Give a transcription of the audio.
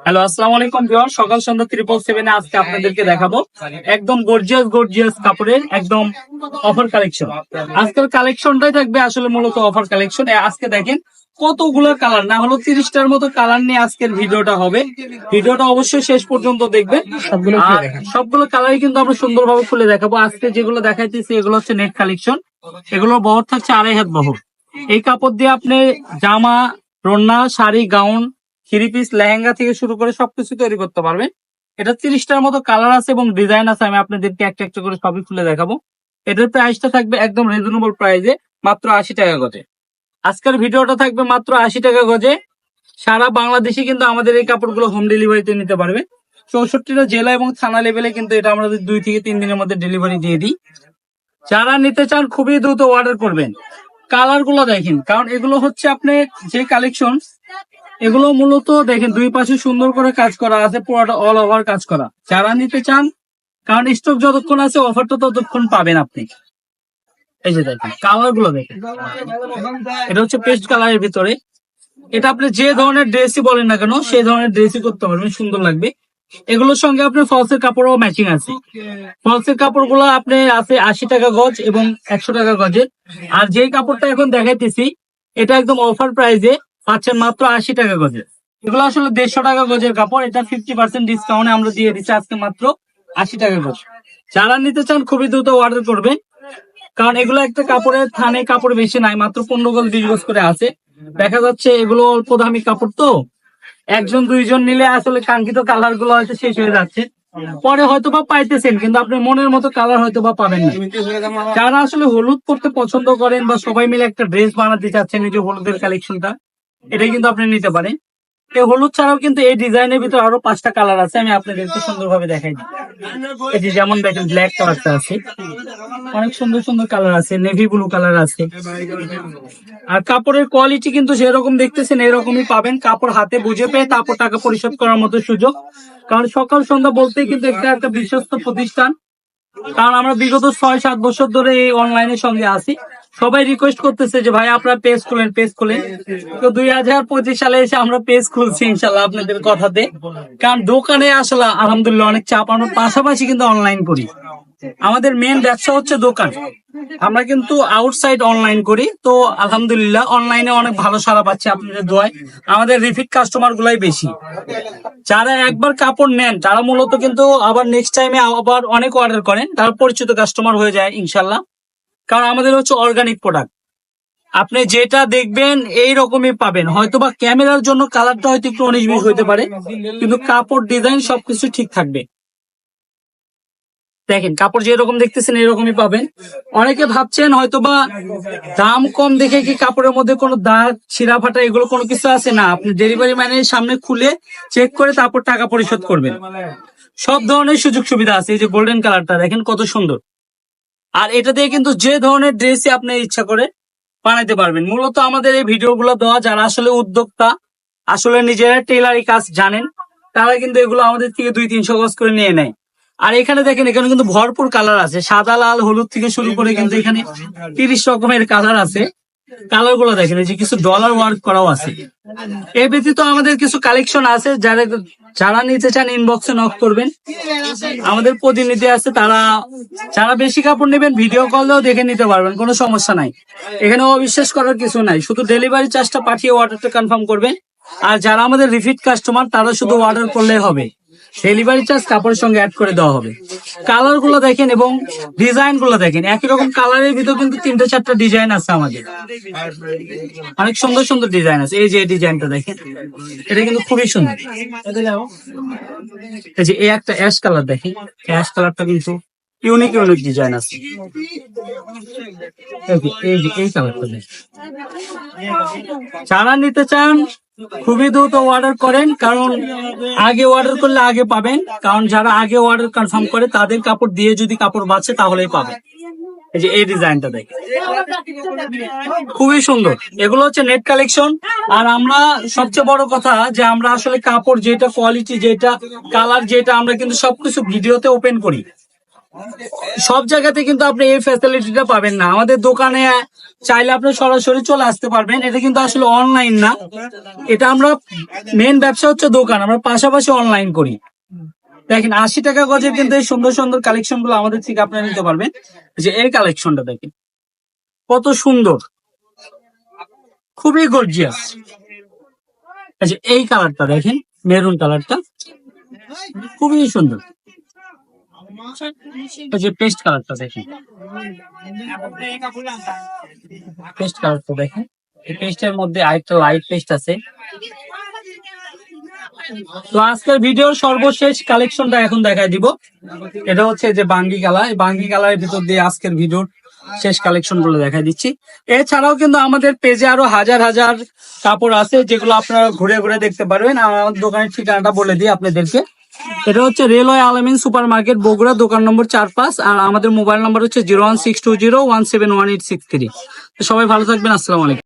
Hello, আসসালামু আলাইকুম viewer. সকাল সন্ধ্যা 777 আজকে আপনাদেরকে দেখাবো একদম গর্জিয়াস গর্জিয়াস কাপড়ের একদম অফার কালেকশন। আজকের কালেকশনটাই থাকবে আসলে মূলত অফার কালেকশন। আজকে দেখেন কতগুলো কালার, না হলো 30টার মতো কালার নিয়ে আজকের ভিডিওটা হবে। ভিডিওটা অবশ্যই শেষ পর্যন্ত দেখবেন। সবগুলো কালারই কিন্তু আমরা সুন্দরভাবে খুলে দেখাবো। আজকে যেগুলো দেখাইতেছি এগুলো হচ্ছে নেট কালেকশন। এগুলোর বহর থাকছে 2.5 হাত বহর। এই কাপড় দিয়ে আপনি জামা, রন্না, sari, gown, three piece, lehenga থেকে শুরু করে সবকিছু তৈরি করতে পারবেন। এটা 30টার মতো কালার আছে এবং ডিজাইন আছে। আমি আপনাদেরকে একটা একটা করে সবই খুলে দেখাবো। এটার প্রাইসটা থাকবে একদম রিজনেবল প্রাইসে, মাত্র 80 টাকা গজে। আজকের ভিডিওটা থাকবে মাত্র 80 টাকা গজে। সারা বাংলাদেশে কিন্তু আমাদের এই কাপড়গুলো হোম ডেলিভারিতে নিতে পারবে। 64টা জেলা এবং থানা লেভেলে কিন্তু এটা আমরা 2 থেকে 3 দিনের মধ্যে ডেলিভারি দিয়ে দিই। যারা নিতে চান খুবই দ্রুত অর্ডার করবেন। কালার গুলো দেখেন, কারণ এগুলো হচ্ছে আপনার যে কালেকশন, এগুলো মূলত দেখেন দুই পাশে সুন্দর করে কাজ করা আছে, পুরোটা অল ওভার কাজ করা। যারা নিতে চান, কারণ স্টক যতক্ষণ আছে অফারটা ততক্ষণ পাবেন আপনি। এই যে দেখেন কালার গুলো দেখেন, এটা হচ্ছে পেস্ট কালারের ভিতরে। এটা আপনি যে ধরনের ড্রেসই বলেন না কেন সেই ধরনের ড্রেসই করতে পারবেন, সুন্দর লাগবে। এগুলোর সঙ্গে আপনার ফলসের কাপড়ও ম্যাচিং আছে। ফলসের কাপড় গুলো আপনি আছে 80 টাকা গজ এবং 100 টাকা গজের। আর যে কাপড়টা এখন দেখাইতেছি এটা একদম অফার প্রাইসে পাচ্ছেন মাত্র 80 টাকা গজের। এগুলো আসলে 150 টাকা গজের কাপড়। এটা 50% ডিসকাউন্টে আমরা দিয়ে দিচ্ছি আজকে মাত্র 80 টাকা গজ। যারা নিতে চান খুবই দ্রুত অর্ডার করবেন, কারণ এগুলো একটা কাপড়ের থানে কাপড় বেশি নাই, মাত্র 15 গজ 20 গজ করে আছে। দেখা যাচ্ছে এগুলো অল্প দামি কাপড়, তো একজন দুইজন নিলে আসলে কাঙ্ক্ষিত কালার গুলো হয়তো শেষ হয়ে যাচ্ছে। পরে হয়তো বা পাইতেছেন, কিন্তু আপনি মনের মতো কালার হয়তো বা পাবেন না। যারা আসলে হলুদ পরতে পছন্দ করেন বা সবাই মিলে একটা ড্রেস বানাতে চাচ্ছেন, এই যে হলুদের কালেকশনটা, এটা কিন্তু আপনি নিতে পারেন। এই হলুদ ছাড়াও কিন্তু এই ডিজাইনের ভিতরে আরো 5টা কালার আছে, আমি আপনাদেরকে সুন্দরভাবে দেখাই দিই। এই যে যেমন দেখেন ব্ল্যাক কালারটা আছে, অনেক সুন্দর সুন্দর কালার আছে, নেভি ব্লু কালার আছে। আর কাপড়ের কোয়ালিটি কিন্তু যেরকম দেখতেছেন এরকমই পাবেন। কাপড় হাতে বুঝে পেয়ে তারপর টাকা পরিশোধ করার মতো সুযোগ, কারণ সকাল সন্ধ্যা বলতেই কিন্তু একটা বিশ্বস্ত প্রতিষ্ঠান। কারণ আমরা বিগত 6-7 বছর ধরে এই অনলাইনের সঙ্গে আছি। সবাই রিকোয়েস্ট করতেছে যে ভাই আপনারা পেজ খুলেন, পেজ খুলেন। তো 2025 সালে এসে আমরা পেজ খুলছি ইনশাল্লাহ আপনাদের কথাতে। কারণ দোকানে আসলে আলহামদুলিল্লাহ অনেক চাপ, আমরা পাশাপাশি কিন্তু অনলাইন করি। আমাদের মেন ব্যবসা হচ্ছে দোকান, আমরা কিন্তু আউটসাইড অনলাইন করি। তো আলহামদুলিল্লাহ অনলাইনে অনেক ভালো সাড়া পাচ্ছি আপনাদের দোয়ায়। আমাদের রিপিট কাস্টমার গুলাই বেশি। যারা একবার কাপড় নেন তারা মূলত কিন্তু আবার নেক্সট টাইমে আবার অনেক অর্ডার করেন, তারা পরিচিত কাস্টমার হয়ে যায় ইনশাল্লাহ। কারণ আমাদের হচ্ছে অর্গানিক প্রোডাক্ট। আপনি যেটা দেখবেন এই রকমই পাবেন। হয়তোবা ক্যামেরার জন্য কালারটা হয়তো একটু 19-20 হইতে পারে, কিন্তু কাপড় ডিজাইন সবকিছু ঠিক থাকবে। দেখেন কাপড় যেরকম দেখতেছেন এরকমই পাবেন। অনেকে ভাবছেন হয়তোবা দাম কম দেখে কি কাপড়ের মধ্যে কোনো দাগ ছিঁড়া ফাটা এগুলো কোনো কিছু আছে না। আপনি ডেলিভারি ম্যানের সামনে খুলে চেক করে তারপর টাকা পরিশোধ করবেন। সব ধরনের সুযোগ সুবিধা আছে। এই যে গোল্ডেন কালারটা দেখেন কত সুন্দর। আর এটা দিয়ে কিন্তু যে ধরনের ড্রেসই আপনি ইচ্ছা করে বানাইতে পারবেন। মূলত আমাদের এই ভিডিওগুলো দেওয়া যারা আসলে উদ্যোক্তা, আসলে নিজেরা টেলারি কাজ জানেন, তারা কিন্তু এগুলো আমাদের থেকে 200-300 গজ করে নিয়ে নেয়। আর এখানে দেখেন এখানে কিন্তু ভরপুর কালার আছে, সাদা লাল হলুদ থেকে শুরু করে কিন্তু এখানে 30 রকমের কালার আছে। কালার গুলো দেখেন, এই যে কিছু ডলার ওয়ার্ক করাও আছে। এর ব্যতীত আমাদের কিছু কালেকশন আছে, যারা যারা নিতে চান ইনবক্সে নক করবেন। আমাদের প্রতিনিধি আছে, তারা যারা বেশি কাপড় নেবেন ভিডিও কলেও দেখে নিতে পারবেন, কোনো সমস্যা নাই। এখানে অবিশ্বাস করার কিছু নাই, শুধু ডেলিভারি চার্জটা পাঠিয়ে অর্ডারটা কনফার্ম করবেন। আর যারা আমাদের রিপিট কাস্টমার তারা শুধু অর্ডার করলেই হবে, ডেলিভারি চার্জ কাপড়ের সঙ্গে অ্যাড করে দেওয়া হবে। কালার গুলো দেখেন এবং ডিজাইন গুলো দেখেন, একই রকম কালারের ভিতর কিন্তু 3-4টা ডিজাইন আছে আমাদের। অনেক সুন্দর সুন্দর ডিজাইন আছে। এই যে ডিজাইনটা দেখেন, এটা কিন্তু খুবই সুন্দর। এই যে এই একটা অ্যাশ কালার দেখেন, অ্যাশ কালারটা কিন্তু ইউনিক ইউনিক ডিজাইন আছে। এই যে এই কালারটা দেখেন। যারা নিতে চান খুবই দ্রুত অর্ডার করেন, কারণ আগে অর্ডার করলে আগে পাবেন। কারণ যারা আগে অর্ডার কনফার্ম করে তাদের কাপড় দিয়ে যদি কাপড় বাঁচে তাহলেই পাবেন। এই যে এই ডিজাইনটা দেখেন খুবই সুন্দর। এগুলো হচ্ছে নেট কালেকশন। আর আমরা সবচেয়ে বড় কথা যে আমরা আসলে কাপড় যেটা কোয়ালিটি, যেটা কালার, যেটা আমরা কিন্তু সবকিছু ভিডিওতে ওপেন করি। সব জায়গাতে কিন্তু আপনি এই ফ্যাসিলিটিটা পাবেন না। আমাদের দোকানে চাইলে আপনি সরাসরি চলে আসতে পারবেন। এটা কিন্তু আসলে অনলাইন না, এটা আমরা মেন ব্যবসা হচ্ছে দোকান, আমরা পাশাপাশি অনলাইন করি। দেখেন 80 টাকা গজের কিন্তু এই সুন্দর সুন্দর কালেকশন গুলো আমাদের থেকে আপনারা নিতে পারবেন। যে এই কালেকশনটা দেখেন কত সুন্দর, খুবই গর্জিয়াস। যে এই কালারটা দেখেন, মেরুন কালারটা খুবই সুন্দর। এই যে পেস্ট কালারটা দেখেন, পেস্ট কালারটা দেখেন, এই পেস্টের মধ্যে আরেকটা লাইট পেস্ট আছে। তো আজকের ভিডিওর সর্বশেষ কালেকশনটা এখন দেখাই দিব। এটা হচ্ছে যে বাঙ্গি কালার, এই বাঙ্গি কালারের ভিতর দিয়ে আজকের ভিডিওর শেষ কালেকশন গুলো দেখাই দিচ্ছি। এছাড়াও কিন্তু আমাদের পেজে আরো হাজার হাজার কাপড় আছে, যেগুলো আপনারা ঘুরে ঘুরে দেখতে পারবেন। আমাদের দোকানের ঠিকানাটা বলে দিই আপনাদেরকে। এটা হচ্ছে রেলওয়ে আলামিন সুপার মার্কেট, বগুড়া, দোকান নম্বর 4-5। আর আমাদের মোবাইল নম্বর হচ্ছে 01620171863। তো সবাই ভালো থাকবেন, আসসালামু আলাইকুম।